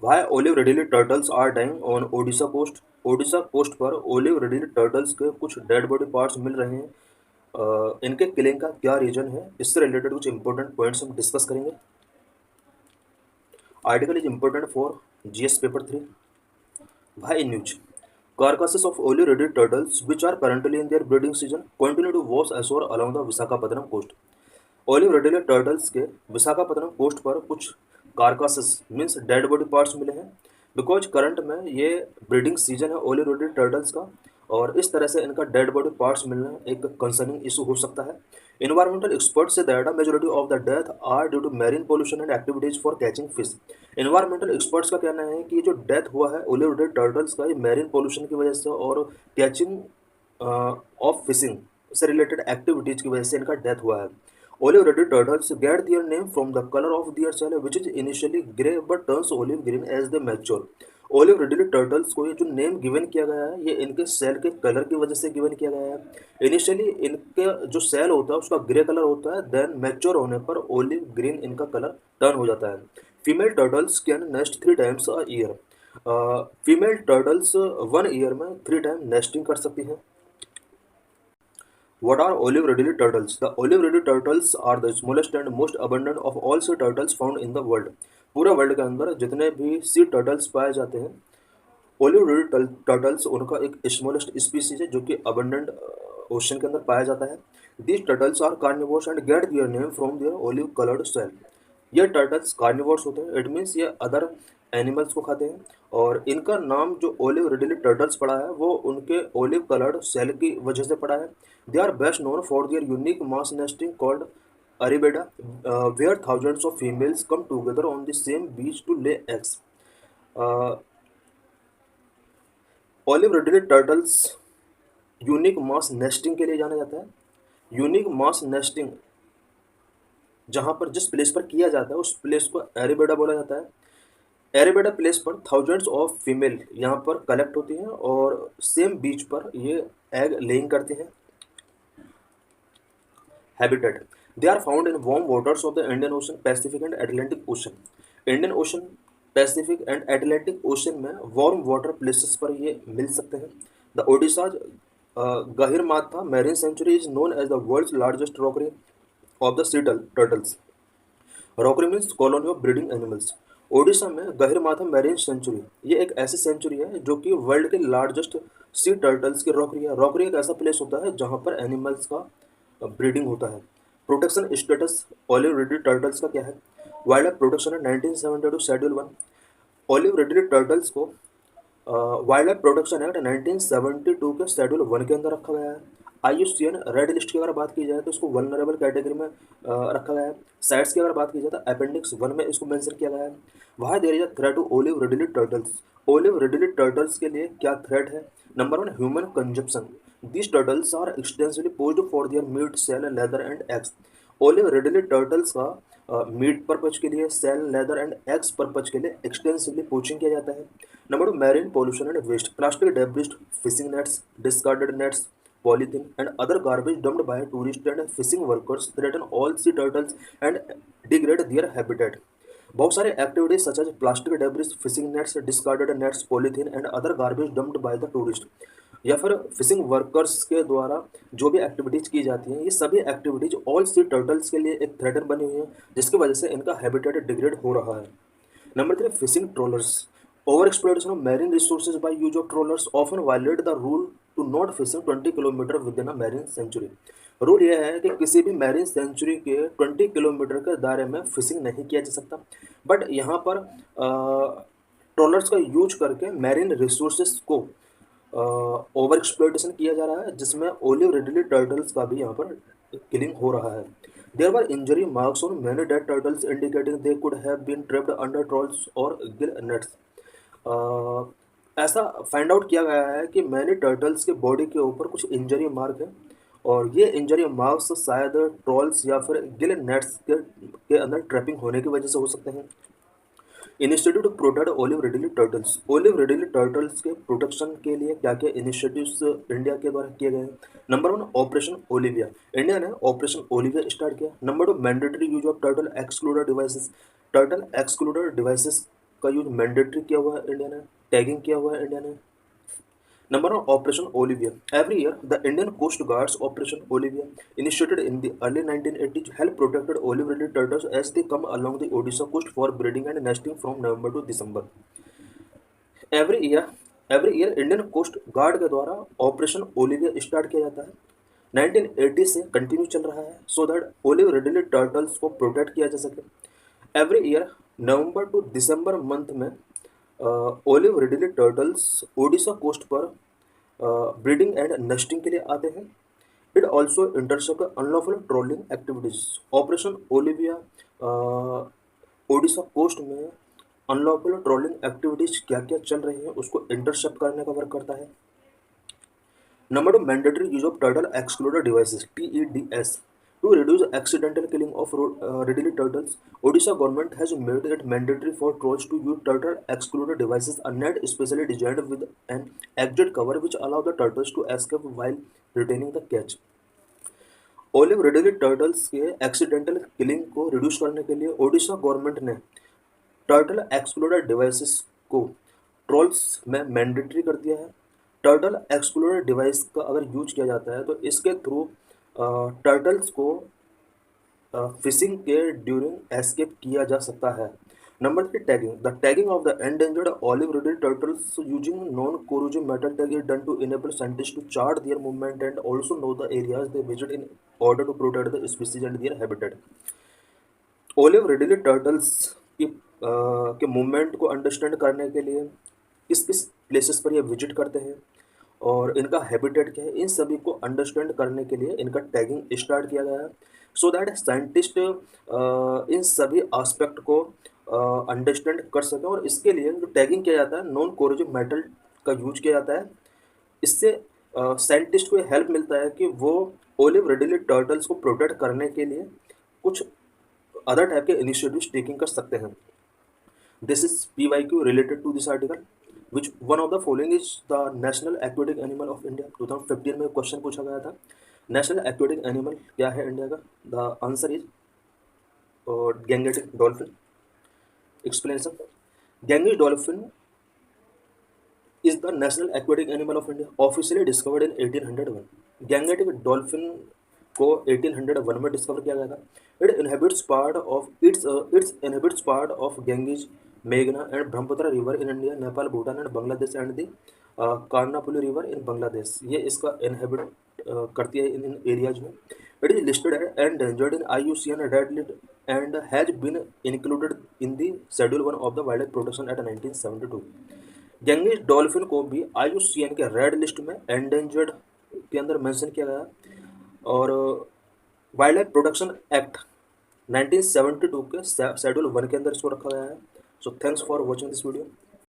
भाई olive Ridley turtles are dying on Odisha coast. Odisha coast पर olive Ridley turtles के कुछ डेड बॉडी पार्ट्स मिल रहे हैं। इनके किलिंग का क्या रीजन है, इससे रिलेटेड कुछ इंपॉर्टेंट पॉइंट्स हम डिस्कस करेंगे। Article is important for GS paper 3। भाई news carcasses of olive-redded turtles, which are currently in their breeding season, continue to wash ashore along the Visakhapatnam coast। Olive Ridley turtles के Visakhapatnam coast पर कुछ कारकासेस means dead body parts मिले हैं। Because current में ये breeding season है olive Ridley turtles का, और इस तरह से इनका डेड बॉडी पार्ट्स मिलना एक कंसर्निंग इशू हो सकता है। इन्वायरमेंटल एक्सपर्ट्स से that majority of the death are due to marine pollution and activities for catching fish. Environmental experts का कहना है कि जो डेथ हुआ है ओलिव रिडले टर्टल्स का, ये मैरीन पोल्यूशन की वजह से और कैचिंग ऑफ फिशिंग से रिलेटेड एक्टिविटीज की वजह से इनका डेथ हुआ है। Olive redded turtles get their name from the color of their shell, which is initially gray but turns olive green as they mature। Olive redded turtles को ये जो नेम गिवन किया गया है, ये इनके सेल के कलर की वजह से गिवन किया गया है। इनिशियली इनके जो सेल होता है उसका ग्रे कलर होता है, देन मैच्योर होने पर ओलिव ग्रीन इनका कलर टर्न हो जाता है। Female turtles can nest 3 times a year. Female turtles 1 year में 3 टाइम नेस्टिंग कर सकती हैं। What are olive ridley turtles? The olive ridley turtles are the smallest and most abundant of all sea turtles found in the world। पूरे world के अंदर जितने भी सी turtles पाए जाते हैं, ओलिव रिडले टर्टल्स उनका एक स्मॉलेस्ट स्पीसीज है जो कि अबंडेंट ओशन के अंदर पाया जाता है। These turtles are carnivores and get their name from their olive coloured shell. ये टर्टल्स कार्निवोर्स होते हैं, इट मीन्स ये अदर एनिमल्स को खाते हैं, और इनका नाम जो ओलिव रिडले टर्टल्स पड़ा है वो उनके ओलिव कलर्ड सेल की वजह से पड़ा है। They are best known for their unique mass nesting called arribada, where thousands of females come together on the same beach to lay eggs. Olive Ridley turtles unique mass nesting के लिए जाना जाता है। यूनिक मास नेस्टिंग जहाँ पर जिस place पर किया जाता है उस प्लेस को एरेबेडा बोला जाता है। एरेबेडा प्लेस पर थाउजेंड्स ऑफ फीमेल यहाँ पर कलेक्ट होती हैं और सेम बीच पर ये एग लेइंग करती हैं। Habitat they are found in warm waters of the Indian Ocean, Pacific and Atlantic Ocean. Indian Ocean, Pacific and Atlantic Ocean में वार्म वाटर प्लेसेस पर ये मिल सकते हैं। The Odisha Gahirmatha marine sanctuary is known as the world's largest rookery of the sea turtles. Rookery means colony of breeding animals. Odisha में Gahirmatha marine century ये एक ऐसी सेंचुरी है जो कि वर्ल्ड के लार्जेस्ट सी टर्टल्स की रॉकरी है। रॉकरी एक ऐसा प्लेस होता है जहाँ पर एनिमल्स का ब्रीडिंग होता है। Protection status olive Ridley turtles का क्या है? वाइल्ड लाइफ प्रोटेक्शन है 1972 शेड्यूल 1। ओलिव रिडले टर्टल्स को वाइल्ड लाइफ प्रोटेक्शन एक्ट 1972 के शेड्यूल 1 के अंदर रखा गया है। IUCN रेड लिस्ट की अगर बात की जाए तो इसको वल्नरेबल कैटेगरी में रखा गया है। साइट्स की अगर बात की जाए तो अपेंडिक्स 1 में इसको मेंशन किया गया है। वहाँ there is a threat to olive Ridley turtles. Olive Ridley turtles के लिए क्या थ्रेट है? Number 1, human consumption. These turtles are extensively poached for their meat, shell, leather and eggs. Olive Ridley turtles का meat purpose के लिए, shell, leather and eggs purpose के लिए extensively poaching किया जाता है। Number 2, marine pollution and waste. Plastic debris, fishing nets, discarded nets, polythene and other garbage dumped by tourists and fishing workers threaten all sea turtles and degrade their habitat। बहुत सारे activities such as plastic debris, fishing nets, discarded nets, polythene and other garbage dumped by the tourist, या फिर fishing workers के द्वारा जो भी activities की जाती हैं, ये सभी एक्टिविटीज ऑल सी टर्टल्स के लिए एक थ्रेटन बनी हुई है, जिसकी वजह से इनका हैबिटेट डिग्रेड हो रहा है। Number 3, fishing trawlers. Over exploitation of marine resources by use of trawlers often violate the rule to not fishing 20 kilometre within a marine sanctuary. Rule यह है कि किसी भी मैरीन सेंचुरी के 20 किलोमीटर के दायरे में फिशिंग नहीं किया जा सकता। बट यहाँ पर ट्रोलर्स का यूज करके मैरीन रिसोर्सेज को ओवर एक्सप्लॉइटेशन किया जा रहा है, जिसमें ओलिव रिडले टर्टल्स का भी यहाँ पर किलिंग हो रहा है। There were injury marks on many dead turtles indicating they could have been trapped under trawls or gill nets। ऐसा फाइंड आउट किया गया है कि मैनी टर्टल्स के बॉडी के ऊपर कुछ इंजरी मार्क है, और ये इंजरी मार्क्स शायद ट्रॉल्स या फिर गिल नेट्स के अंदर ट्रैपिंग होने की वजह से हो सकते हैं। Initiative to protect olive Ridley turtles. Olive Ridley turtles के प्रोटेक्शन के लिए क्या क्या इनिशिएटिव्स इंडिया के द्वारा किए गए हैं? Number 1, operation Olivia. इंडिया ने ऑपरेशन ओलिविया स्टार्ट किया। Number 2, mandatory use of turtle excluder devices. Turtle excluder devices का यूज मैंडेटरी किया हुआ है इंडिया ने, टैगिंग किया हुआ है इंडिया ने। Number one, Operation Olivia. Every year, the Indian Coast Guard's Operation Olivia, initiated in the early 1980s, help protect olive-ridled turtles as they come along the Odisha coast for breeding and nesting from November to December. Every year Indian coast guard के द्वारा operation Olivia start किया जाता है। 1980 से continue चल रहा है so that olive Ridley turtles को प्रोटेक्ट किया जा सके। Every year November to December month में olive Ridley turtles Odisha coast पर ब्रीडिंग एंड नेस्टिंग के लिए आते हैं। It also intercept unlawful trawling activities. Operation Olivia Odisha coast में अनलॉफुल ट्रोलिंग एक्टिविटीज क्या क्या चल रही हैं उसको इंटरसेप्ट करने का वर्क करता है। Number two, mandatory use of turtle excluder devices TEDS to reduce accidental killing of readily turtles. Odisha government has made it mandatory for trolls to use turtle excluder devices, a net specially designed with an exit cover which allow the turtles to escape while retaining the catch. Olive Ridley turtles के accidental killing को reduce करने के लिए Odisha government ने turtle excluder devices को trawls में mandatory कर दिया है। टर्टल एक्सक्लूडर डिवाइस का अगर यूज किया जाता है तो इसके थ्रू टर्टल्स को फिशिंग के ड्यूरिंग एस्केप किया जा सकता है। Number 3, tagging. The tagging of the endangered olive Ridley turtles using non corrosive metal tag is done to enable scientist to chart their movement and also know the areas they visit in order to protect the species and their habitat. Olive Ridley turtles के movement को understand करने के लिए किस किस places पर ये visit करते हैं और इनका हैबिटेट क्या है, इन सभी को अंडरस्टैंड करने के लिए इनका टैगिंग स्टार्ट किया गया है सो दैट साइंटिस्ट इन सभी एस्पेक्ट को अंडरस्टैंड कर सकें। और इसके लिए जो टैगिंग किया जाता है नॉन कोरोजिव मेटल का यूज किया जाता है। इससे साइंटिस्ट को हेल्प मिलता है कि वो ओलिव रिडली टर्टल्स को प्रोटेक्ट करने के लिए कुछ अदर टाइप के इनिशिएटिव्स टेकिंग कर सकते हैं। This is PYQ related to this article. Which one of the following is the national aquatic animal of India? 2015 में क्वेश्चन पूछा गया था, नेशनल एक्वेटिक एनिमल क्या है इंडिया का? The answer is Gangetic dolphin. Explanation, Gangetic dolphin is the national aquatic animal of India, officially discovered in 1801। Gangetic dolphin को 1801 में discover किया गया था। It inhabits part of Ganges, मेघना and Brahmaputra river in India, Nepal, Bhutan and Bangladesh and the Karnaphuli river in Bangladesh. ये इसका inhabit करती है इन एरियाज में। It is listed and endangered in IUCN red list and has been included in the schedule 1 of the wildlife protection act 1972। Ganges dolphin को भी IUCN के red list में एंडेंजर्ड के अंदर मेंशन किया गया और वाइल्ड लाइफ प्रोटेक्शन एक्ट 1972 के शेड्यूल 1 के अंदर इसको रखा गया है। So thanks for watching this video.